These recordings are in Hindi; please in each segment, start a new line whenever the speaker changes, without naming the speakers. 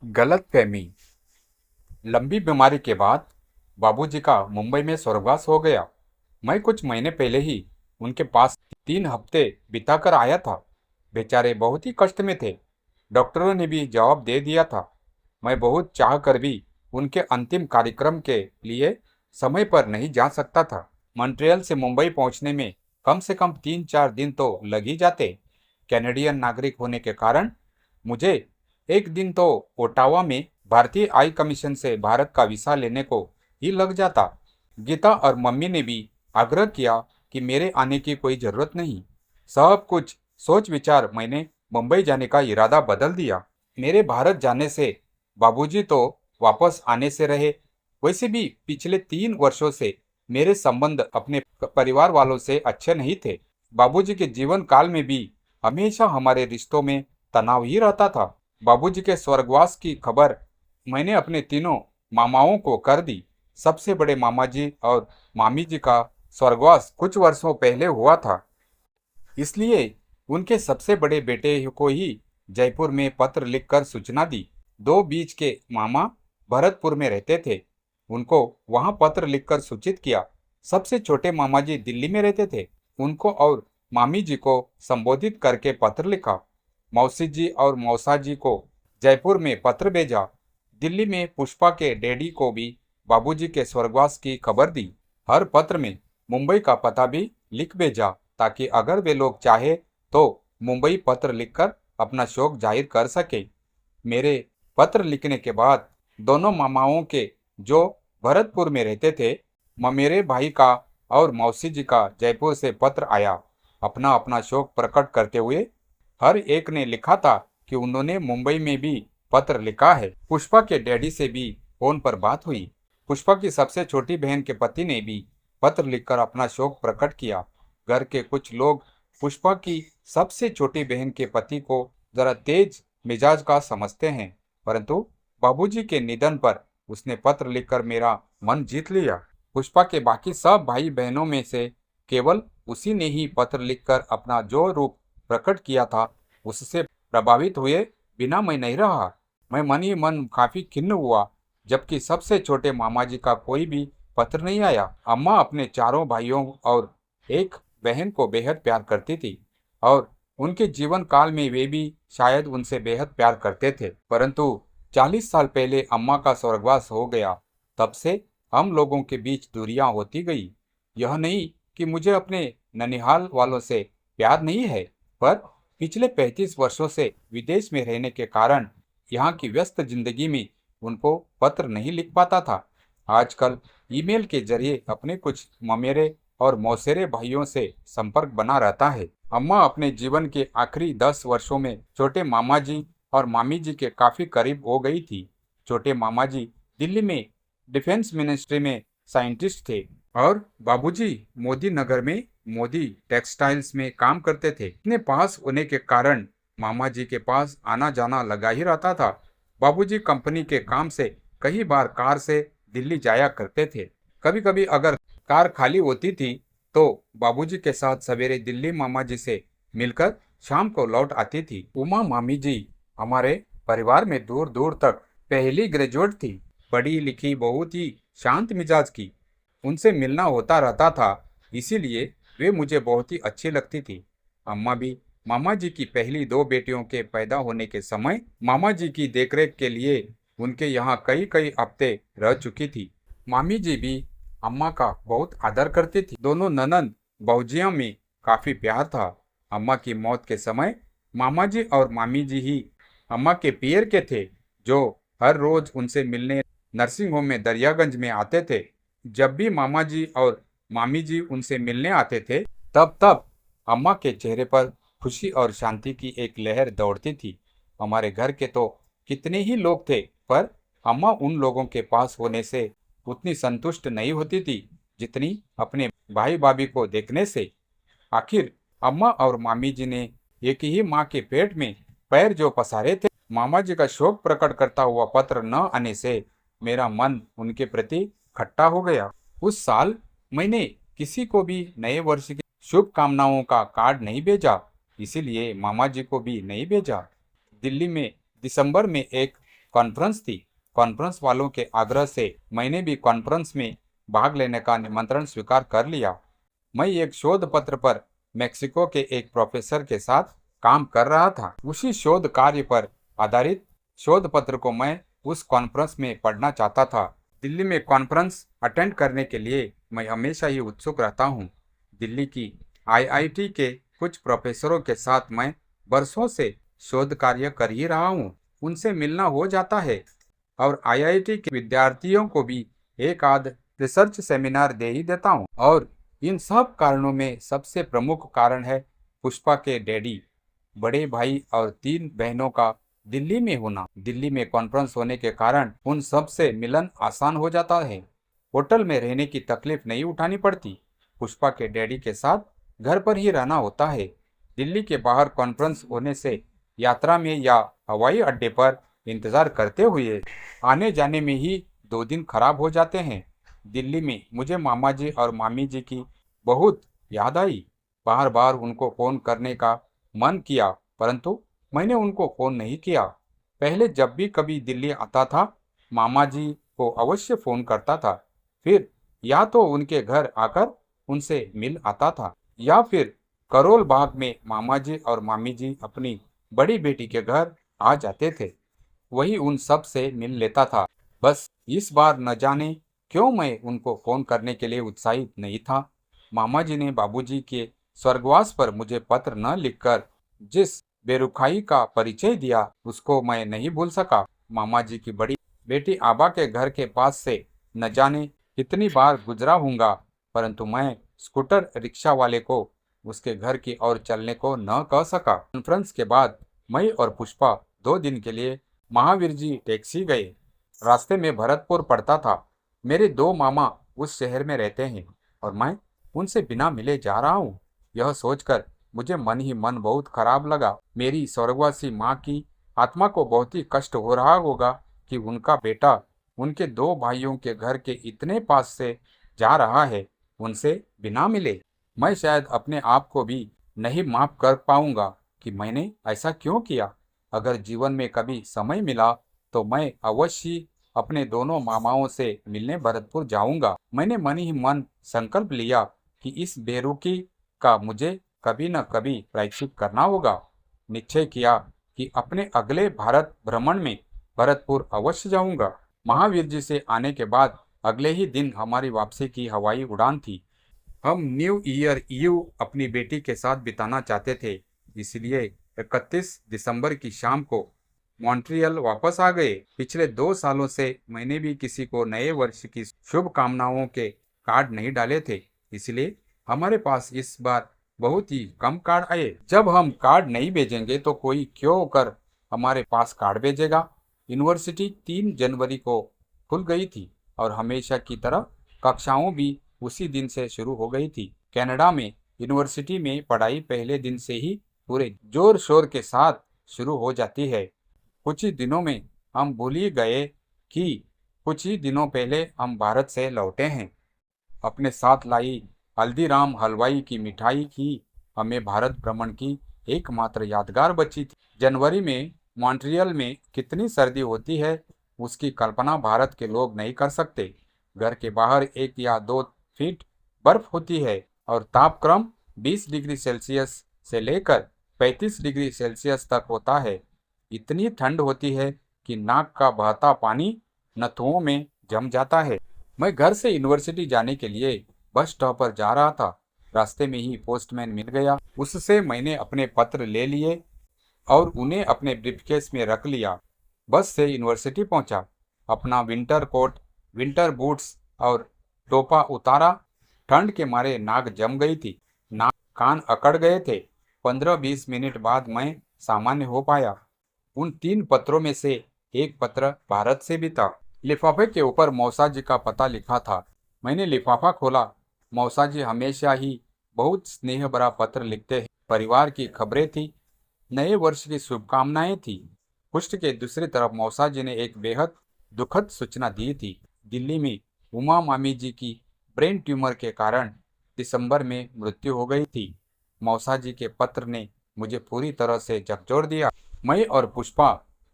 गलतफहमी। लंबी बीमारी के बाद बाबूजी का मुंबई में स्वर्गवास हो गया। मैं कुछ महीने पहले ही उनके पास 3 हफ्ते बिताकर आया था। बेचारे बहुत ही कष्ट में थे। डॉक्टरों ने भी जवाब दे दिया था। मैं बहुत चाह कर भी उनके अंतिम कार्यक्रम के लिए समय पर नहीं जा सकता था। मॉन्ट्रियल से मुंबई पहुंचने में कम से कम 3-4 दिन तो लग ही जाते। कैनेडियन नागरिक होने के कारण मुझे एक दिन तो ओटावा में भारतीय हाई कमीशन से भारत का वीसा लेने को ही लग जाता। गीता और मम्मी ने भी आग्रह किया कि मेरे आने की कोई जरूरत नहीं। सब कुछ सोच विचार मैंने मुंबई जाने का इरादा बदल दिया। मेरे भारत जाने से बाबूजी तो वापस आने से रहे। वैसे भी पिछले 3 वर्षों से मेरे संबंध अपने परिवार वालों से अच्छे नहीं थे। बाबूजी के जीवन काल में भी हमेशा हमारे रिश्तों में तनाव ही रहता था। बाबूजी के स्वर्गवास की खबर मैंने अपने तीनों मामाओं को कर दी। सबसे बड़े मामा जी और मामी जी का स्वर्गवास कुछ वर्षों पहले हुआ था, इसलिए उनके सबसे बड़े बेटे को ही जयपुर में पत्र लिखकर सूचना दी। दो बीच के मामा भरतपुर में रहते थे, उनको वहां पत्र लिखकर सूचित किया। सबसे छोटे मामा जी दिल्ली में रहते थे, उनको और मामी जी को संबोधित करके पत्र लिखा। मौसी जी और मौसा जी को जयपुर में पत्र भेजा। दिल्ली में पुष्पा के डैडी को भी बाबूजी के स्वर्गवास की खबर दी। हर पत्र में मुंबई का पता भी लिख भेजा, ताकि अगर वे लोग चाहे तो मुंबई पत्र लिखकर अपना शोक जाहिर कर सके। मेरे पत्र लिखने के बाद दोनों मामाओं के, जो भरतपुर में रहते थे, मेरे भाई का और मौसी जी का जयपुर से पत्र आया। अपना अपना शोक प्रकट करते हुए हर एक ने लिखा था कि उन्होंने मुंबई में भी पत्र लिखा है। पुष्पा के डैडी से भी फोन पर बात हुई। पुष्पा की सबसे छोटी बहन के पति ने भी पत्र लिखकर अपना शोक प्रकट किया। घर के कुछ लोग पुष्पा की सबसे छोटी बहन के पति को जरा तेज मिजाज का समझते हैं, परंतु बाबूजी के निधन पर उसने पत्र लिखकर मेरा मन जीत लिया। पुष्पा के बाकी सब भाई बहनों में से केवल उसी ने ही पत्र लिखकर अपना जो रूप प्रकट किया था, उससे प्रभावित हुए बिना मैं नहीं रहा। मैं मन ही मन काफी खिन्न हुआ, जबकि सबसे छोटे मामा जी का कोई भी पत्र नहीं आया। अम्मा अपने चारों भाइयों और एक बहन को बेहद प्यार करती थी, और उनके जीवन काल में वे भी शायद उनसे बेहद प्यार करते थे, परंतु 40 साल पहले अम्मा का स्वर्गवास हो गया। तब से हम लोगों के बीच दूरियां होती गई। यह नहीं कि मुझे अपने ननिहाल वालों से प्यार नहीं है, पर पिछले 35 वर्षों से विदेश में रहने के कारण यहाँ की व्यस्त जिंदगी में उनको पत्र नहीं लिख पाता था। आजकल ईमेल के जरिए अपने कुछ ममेरे और मौसेरे भाइयों से संपर्क बना रहता है। अम्मा अपने जीवन के आखिरी 10 वर्षों में छोटे मामा जी और मामी जी के काफी करीब हो गई थी। छोटे मामा जी दिल्ली में डिफेंस मिनिस्ट्री में साइंटिस्ट थे, और बाबूजी मोदी नगर में मोदी टेक्सटाइल्स में काम करते थे। इतने पास होने के कारण मामा जी के पास आना जाना लगा ही रहता था। बाबूजी कंपनी के काम से कई बार कार से दिल्ली जाया करते थे। कभी कभी अगर कार खाली होती थी तो बाबूजी के साथ सवेरे दिल्ली मामा जी से मिलकर शाम को लौट आती थी। उमा मामी जी हमारे परिवार में दूर दूर तक पहली ग्रेजुएट थी, पढ़ी लिखी, बहुत ही शांत मिजाज की। उनसे मिलना होता रहता था, इसीलिए वे मुझे बहुत ही अच्छी लगती थी। अम्मा भी मामा जी की पहली 2 बेटियों के पैदा होने के समय मामा जी की देखरेख के लिए उनके यहाँ कई कई हफ्ते रह चुकी थी। मामी जी भी अम्मा का बहुत आदर करती थी। दोनों ननंद भौजियों में काफी प्यार था। अम्मा की मौत के समय मामा जी और मामी जी ही अम्मा के पियर के थे, जो हर रोज उनसे मिलने नर्सिंग होम में दरियागंज में आते थे। जब भी मामा जी और मामी जी उनसे मिलने आते थे, तब तब अम्मा के चेहरे पर खुशी और शांति की एक लहर दौड़ती थी। हमारे घर के तो कितने ही लोग थे, पर अम्मा उन लोगों के पास होने से उतनी संतुष्ट नहीं होती थी जितनी अपने भाई भाभी को देखने से। आखिर अम्मा और मामी जी ने एक ही माँ के पेट में पैर जो पसारे थे, मामा जी का शोक प्रकट करता हुआ पत्र न आने से मेरा मन उनके प्रति खट्टा हो गया। उस साल मैंने किसी को भी नए वर्ष की शुभकामनाओं का कार्ड नहीं भेजा, इसीलिए मामा जी को भी नहीं भेजा। दिल्ली में दिसंबर में एक कॉन्फ्रेंस थी। कॉन्फ्रेंस वालों के आग्रह से मैंने भी कॉन्फ्रेंस में भाग लेने का निमंत्रण स्वीकार कर लिया। मैं एक शोध पत्र पर मेक्सिको के एक प्रोफेसर के साथ काम कर रहा था। उसी शोध कार्य पर आधारित शोध पत्र को मैं उस कॉन्फ्रेंस में पढ़ना चाहता था। दिल्ली में कॉन्फ्रेंस अटेंड करने के लिए मैं हमेशा ही उत्सुक रहता हूँ। दिल्ली की आईआईटी के कुछ प्रोफेसरों के साथ मैं वर्षों से शोध कार्य कर ही रहा हूँ। उनसे मिलना हो जाता है और आईआईटी के विद्यार्थियों को भी एक आध रिसर्च सेमिनार दे ही देता हूँ। और इन सब कारणों में सबसे प्रमुख कारण है पुष्पा के डैडी, बड़े भाई और 3 बहनों का दिल्ली में होना। दिल्ली में कॉन्फ्रेंस होने के कारण उन सब से मिलन आसान हो जाता है। होटल में रहने की तकलीफ नहीं उठानी पड़ती। पुष्पा के डैडी के साथ घर पर ही रहना होता है। दिल्ली के बाहर कॉन्फ्रेंस होने से यात्रा में या हवाई अड्डे पर इंतजार करते हुए आने जाने में ही 2 दिन खराब हो जाते हैं। दिल्ली में मुझे मामा जी और मामी जी की बहुत याद आई। बार बार उनको फ़ोन करने का मन किया, परंतु मैंने उनको फ़ोन नहीं किया। पहले जब भी कभी दिल्ली आता था, मामा जी को अवश्य फ़ोन करता था। फिर या तो उनके घर आकर उनसे मिल आता था या फिर करोल बाग में मामा जी और मामी जी अपनी बड़ी बेटी के घर आ जाते थे। वही उन सब से मिल लेता था। बस इस बार न जाने क्यों मैं उनको फ़ोन करने के लिए उत्साहित नहीं था। मामा जी ने बाबूजी के स्वर्गवास पर मुझे पत्र न लिखकर जिस बेरुखाई का परिचय दिया, उसको मैं नहीं भूल सका। मामा जी की बड़ी बेटी आबा के घर के पास से न जाने कितनी बार गुजरा हूँगा, परंतु मैं स्कूटर रिक्शा वाले को उसके घर की ओर चलने को न कह सका। कॉन्फ्रेंस के बाद मैं और पुष्पा 2 दिन के लिए महावीर जी टैक्सी गए। रास्ते में भरतपुर पड़ता था। मेरे 2 मामा उस शहर में रहते हैं और मैं उनसे बिना मिले जा रहा हूँ। यह सोचकर मुझे मन ही मन बहुत खराब लगा। मेरी स्वर्गवासी माँ की आत्मा को बहुत ही कष्ट हो रहा होगा कि उनका बेटा उनके 2 भाइयों के घर के इतने पास से जा रहा है, उनसे बिना मिले। मैं शायद अपने आप को भी नहीं माफ कर पाऊंगा कि मैंने ऐसा क्यों किया। अगर जीवन में कभी समय मिला तो मैं अवश्य अपने दोनों मामाओं से मिलने भरतपुर जाऊंगा। मैंने मन ही मन संकल्प लिया कि इस बेरुखी का मुझे कभी न कभी प्रायश्चित करना होगा। निश्चय किया कि अपने अगले भारत भ्रमण में भरतपुर अवश्य जाऊंगा। महावीर जी से आने के बाद अगले ही दिन हमारी वापसी की हवाई उड़ान थी। हम न्यू ईयर ईव अपनी बेटी के साथ बिताना चाहते थे, इसलिए 31 दिसंबर की शाम को मॉन्ट्रियल वापस आ गए। पिछले 2 सालों से मैंने भी किसी को नए वर्ष की शुभकामनाओं के कार्ड नहीं डाले थे, इसलिए हमारे पास इस बार बहुत ही कम कार्ड आए। जब हम कार्ड नहीं भेजेंगे तो कोई क्यों कर हमारे पास कार्ड भेजेगा। यूनिवर्सिटी 3 जनवरी को खुल गई थी और हमेशा की तरह कक्षाओं भी उसी दिन से शुरू हो गई थी। कनाडा में यूनिवर्सिटी में पढ़ाई पहले दिन से ही पूरे जोर शोर के साथ शुरू हो जाती है। कुछ ही दिनों में हम भूल ही गए कि कुछ ही दिनों पहले हम भारत से लौटे हैं। अपने साथ लाई हल्दीराम हलवाई की मिठाई ही हमें भारत भ्रमण की एकमात्र यादगार बची थी। जनवरी में मॉन्ट्रियल में कितनी सर्दी होती है, उसकी कल्पना भारत के लोग नहीं कर सकते। घर के बाहर 1 या 2 फीट बर्फ होती है और तापक्रम 20 डिग्री सेल्सियस से लेकर 35 डिग्री सेल्सियस तक होता है। इतनी ठंड होती है कि नाक का बहता पानी नथुओं में जम जाता है। मैं घर से यूनिवर्सिटी जाने के लिए बस स्टॉप पर जा रहा था। रास्ते में ही पोस्टमैन मिल गया। उससे मैंने अपने पत्र ले लिए और उन्हें अपने ब्रीफकेस में रख लिया। बस से यूनिवर्सिटी पहुंचा। अपना विंटर कोट, विंटर बूट्स और टोपा उतारा। ठंड के मारे नाक जम गई थी, नाक कान अकड़ गए थे। 15-20 मिनट बाद मैं सामान्य हो पाया। उन 3 पत्रों में से एक पत्र भारत से भी था। लिफाफे के ऊपर मौसा जी का पता लिखा था। मैंने लिफाफा खोला। मौसा जी हमेशा ही बहुत स्नेह भरा पत्र लिखते हैं। परिवार की खबरें थी, नए वर्ष की शुभकामनाएं थी। पुष्ट के दूसरी तरफ मौसा जी ने एक बेहद दुखद सूचना दी थी। दिल्ली में उमा मामी जी की ब्रेन ट्यूमर के कारण दिसंबर में मृत्यु हो गई थी। मौसा जी के पत्र ने मुझे पूरी तरह से झकझोर दिया। मैं और पुष्पा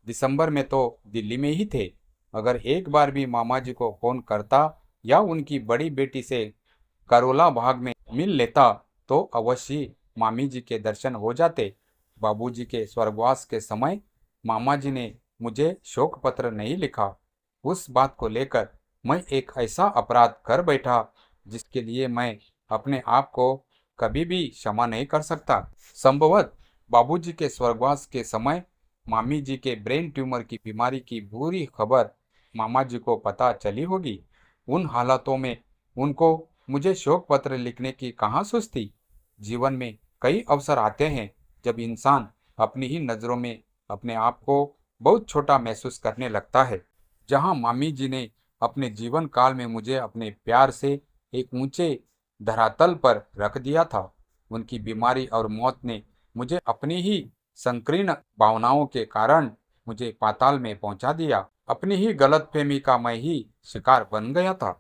दिसंबर में तो दिल्ली में ही थे। अगर एक बार भी मामा जी को फोन करता या उनकी बड़ी बेटी से करोला बाग में मिल लेता तो अवश्य मामी जी के दर्शन हो जाते। बाबूजी के स्वर्गवास के समय मामा जी ने मुझे शोक पत्र नहीं लिखा। उस बात को लेकर मैं एक ऐसा अपराध कर बैठा जिसके लिए मैं अपने आप को कभी भी क्षमा नहीं कर सकता। संभवत बाबूजी के स्वर्गवास के समय मामी जी के ब्रेन ट्यूमर की बीमारी की बुरी खबर मामा जी को पता चली होगी। उन हालातों में उनको मुझे शोक पत्र लिखने की कहाँ सूझ थी। जीवन में कई अवसर आते हैं जब इंसान अपनी ही नज़रों में अपने आप को बहुत छोटा महसूस करने लगता है। जहाँ मामी जी ने अपने जीवन काल में मुझे अपने प्यार से एक ऊंचे धरातल पर रख दिया था, उनकी बीमारी और मौत ने मुझे अपनी ही संकीर्ण भावनाओं के कारण मुझे पाताल में पहुंचा दिया। अपनी ही गलतफहमी का मैं ही शिकार बन गया था।